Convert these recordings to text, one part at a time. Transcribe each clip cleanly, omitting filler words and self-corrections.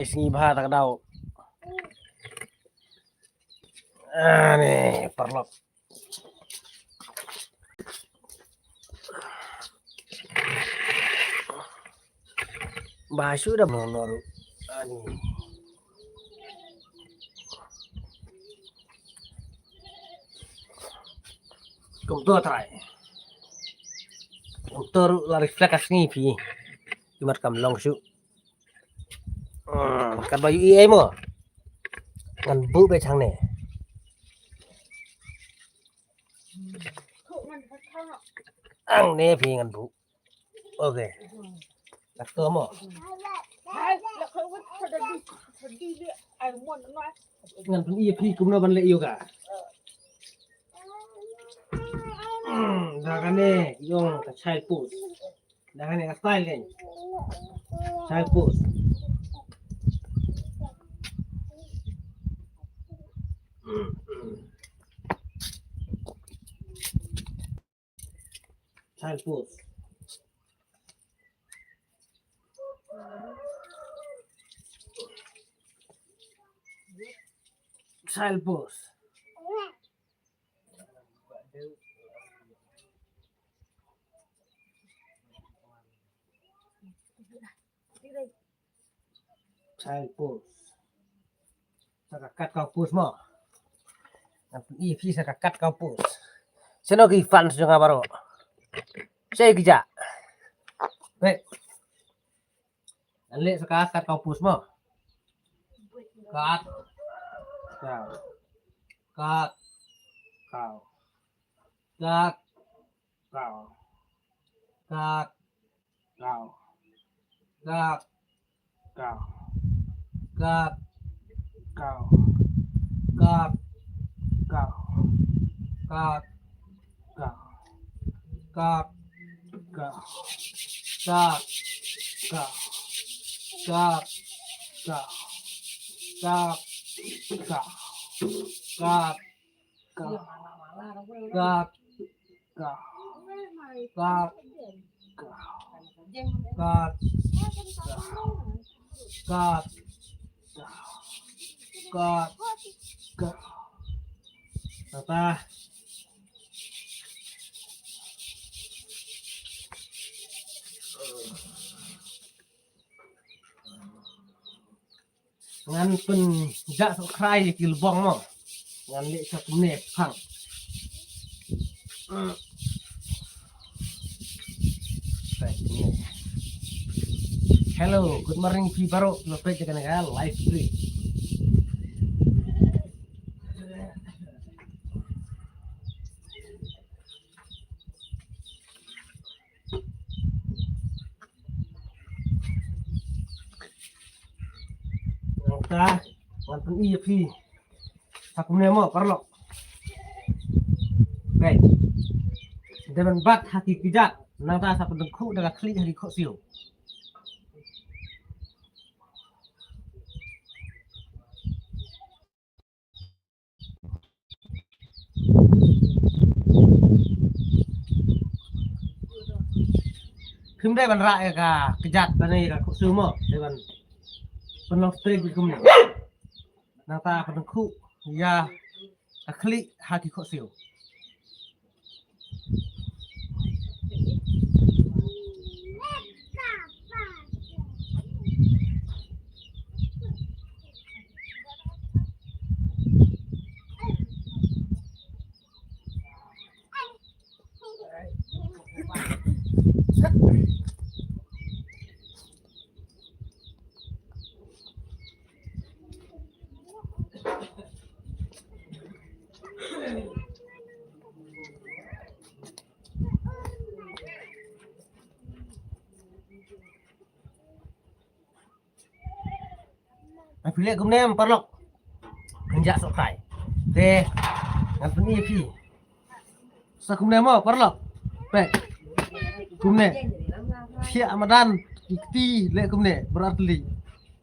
Singibaha tak daw. Nih, perlok. Basu udah menor. Ani. Kumto try. Kumto la reflex ni pi. Imat kam long su. Kan bayu IE mo. Ngan bu be chang ne. Ang ne pi ngan bu. Oke. Nak to mo. Ngan pun IE pi kum na ban le yo ka. Dakane yung ka child post. Dakane ka style kan. Child post. Child post. Child post. Child post. Sakakat kau post mo. Nanti EP sakakat kau post. Sino ki fans yung abaro. Saya kija. Baik. Anle sakakat kau post mo. Kat. Kau. Kat. Kau. Kat. Kau. Kat. Kau. Kat. Kau. Kat. Kau. Kat. Kau. Kat. Kau. Kat. Kau. Kat. Kau. Kat. Kau. Kat. Kau. Kat. Kau. Kat. Kau. Kat. Kat. Kat. Kat. Kat. Apa? Ngan pun jak sok krai ki lubong mo. Ngan le sak ne phang. Hello, good morning Pi Baro. Lope jaga naga live stream. Nangta, walaupun iya Pi. Sakumnya mo perlo. Baik. Dengan bat hati kijat. Nangta sa pendengku daga klik hari kok siu. Khim đây ban rại cả kijat ban này là kok siu mo. Đây ban penong straight di kumne. Nangta pendengku ya klik hati kok siu. Pilih kumnem perlok. Kenjak sok kai. Oke. Ngan pun EP. Sa kumnem mo perlok. Baik. Kumne. Sia amadan ikti le kumne berarti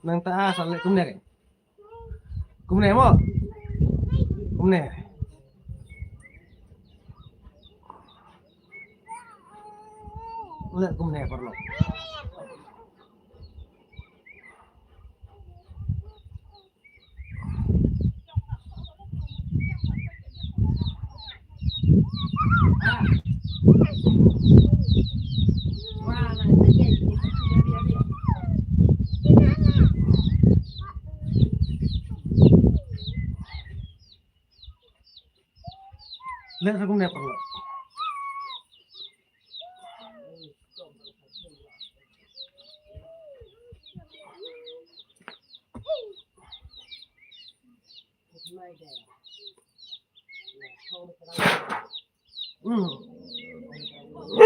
nang ta asal le kumne. Kumne mo. Kumne. Le kumne perlok. Lihat aku nih perlu.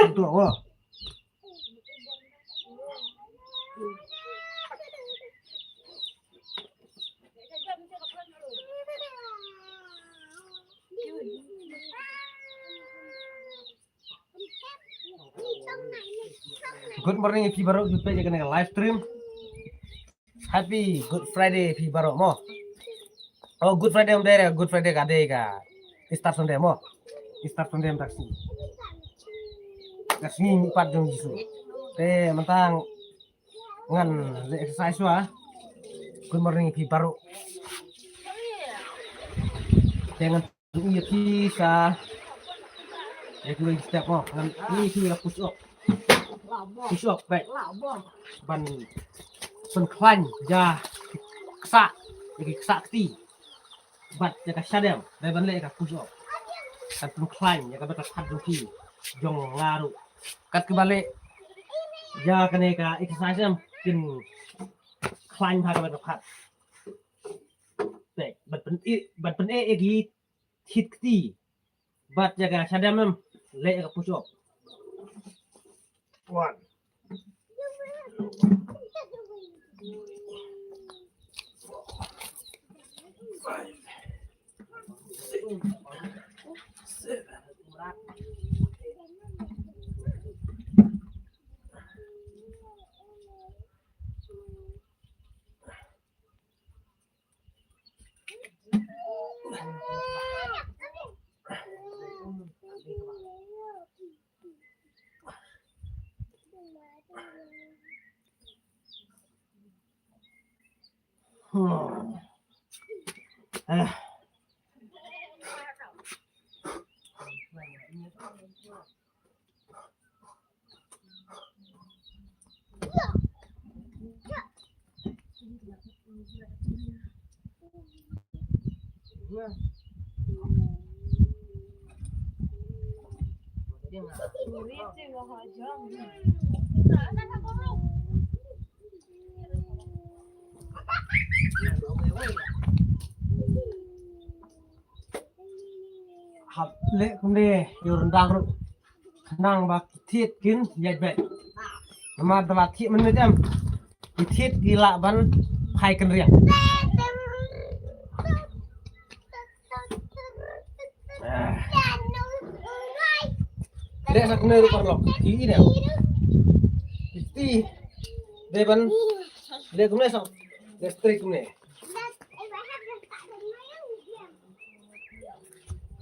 Itu apa? Good morning Pi Barok jumpa je kena live stream. Happy Good Friday Pi Barok mo. Oh Good Friday om dere Good Friday ka de ka. Start Sunday mo. Start Sunday taksi. Kasih 4 jam jisu. Te mentang ngan exercise wa. Good morning Pi Barok. Jangan iya bisa. Ya kulo step mo. Ini sudah push up. Push up back. Ban phân khoanh ra xạ cái xạ tí bật cho cái xa đèo đây vấn đề cả push up cái phân khoanh cái bật thật đôi khi dòng nga đủ cắt cái ballet ra cái này cả exercise em kinh khoanh thay cái bật thật đấy bật phân e cái thịt tí bật cho cái xa đèo em lệ cái push up one. Five, six, seven. Học lệ không đi nhiều rendang rồi nang bak thiết kín dạy vậy mà tala thiết mình biết em thiết gila ban hai cân riêng lệ sắc nơi còn lọc tí đều tí đây ban lệ cũng này sao lệ straight cũng này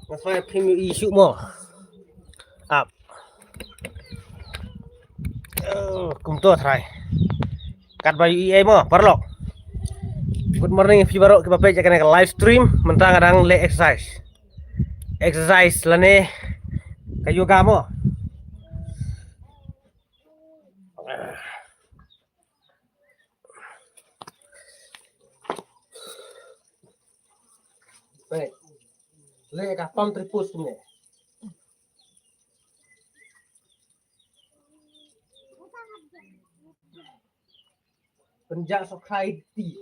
Mas saya premium isu mo. Up. Kumto try. Kat bayu EA mo, parlok. Good morning if you baru kita page akan live stream mentang kadang leg exercise. Exercise lane kayu kamu. Baik. Le ka pam tripus ni. Penjak sokai ti.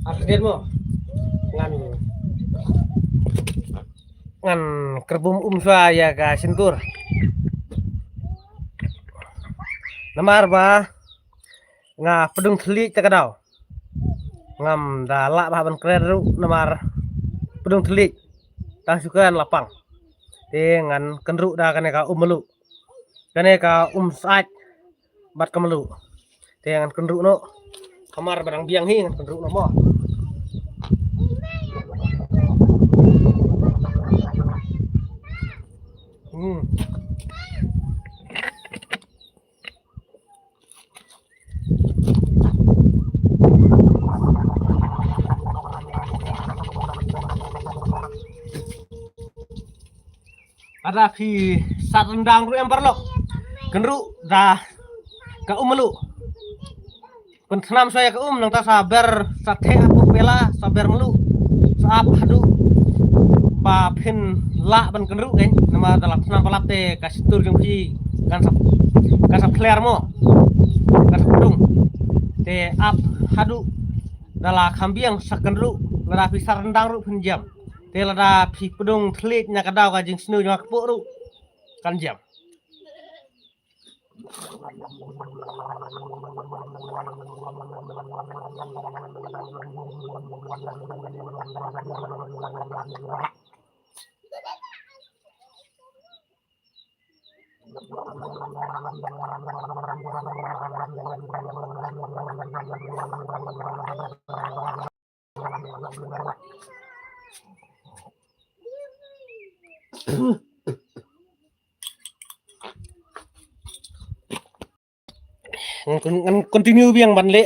Akhir mo. Ngan kerbum umsa ya ka sentur namar ba nga pedung thli takadau ngam dalak ba ban kreru namar pedung thli tang sukan lapang te ngan kenru da kane ka umelu kane ka saat bat kamelu te ngan kenru no kamar barang biang hi ngan kenru no mo ada pi sat rendang ru yang parlok kenru dah ka umelu pentenam saya ke nang ta sabar sathe apu pela sabar melu saap hadu pa pin la ban kenru kan nama dalam senam palap te kastur jong pi kan sap clear mo kan dung te ap hadu dala kambiang sakenru lada pi sat rendang ru penjam te lada pi pedung telit nya kadau ka jing snu nya kepuk ru kan jam ngan continue biang ban le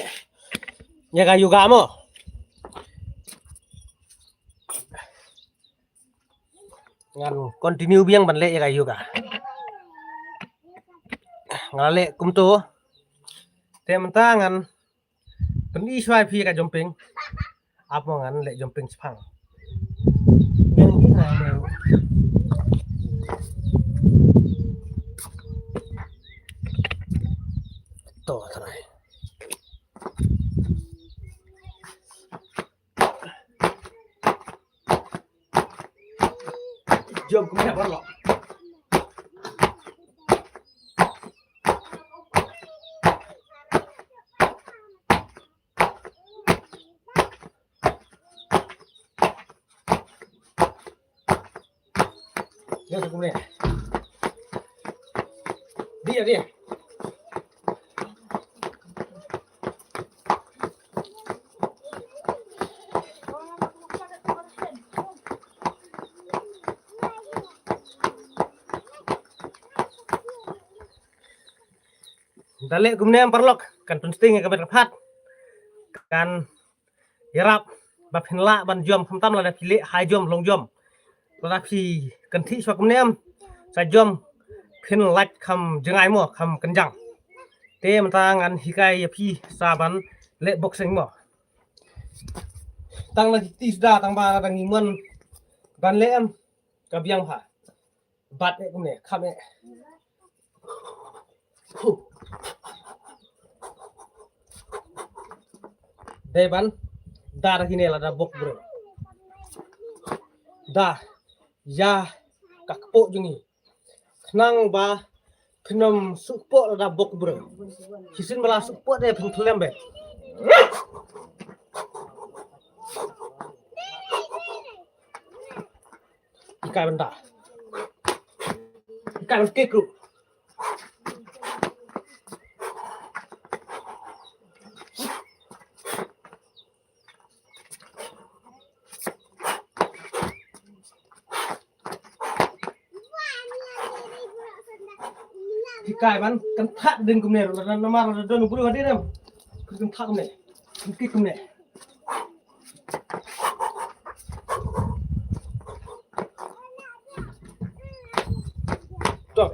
nya ka yoga mo ngan continue biang ban le nya ka yoga ngale kumtu te menta ngan peni swai phi ka jumping apa ngan le jumping sepang yang ini ada to trai jom kumnya barlo ya kumnya dia dale gumne parlok kan penting ka berpat kan yarap bab hinla ban jom kham la pile hai jom long jom la phi kan thi so gumne sa jom phin lak kham jengai mo kham kanjang te mata ngan hikai phi sa ban le boxing mo tang la ti da tang ba tang ngimun ban le am ka biang pha bat e gumne kham e Deban dar kini lah bok bro dah ya kakpo jungi nang ba penom sukpo lah bok bro kisin malah sukpo deh pentlem be ikan benda ikan kekru Kai ban kan thak din kum ne ran namar don buru hadi ram kan thak kum ne ki kum ne to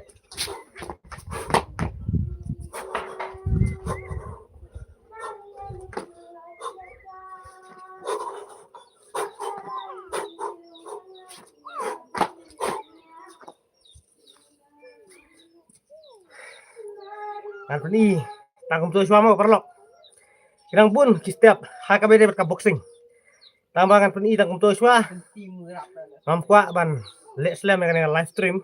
kan peni tangkum tu suama perlok kirang pun setiap HKBD berka boxing tambangan peni tangkum tu sua mampuak ban lek slam dengan live stream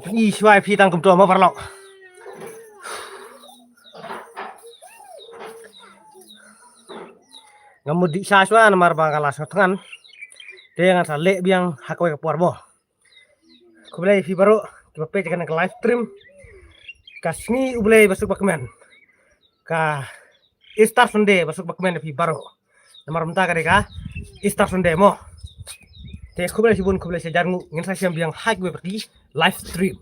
peni sua pi tangkum tu ma perlok ngamudi sa sua namar bangkalas tangan dengan sa lek biang HKB ke puarbo kublai fi baru kita pe dengan live stream kasni ublay basuk bakmen ka Easter Sunday basuk bakmen fi baro namar menta ka deka Easter Sunday mo te kublay sibun kublay sejarngu ngin sa siam biang high we berti live stream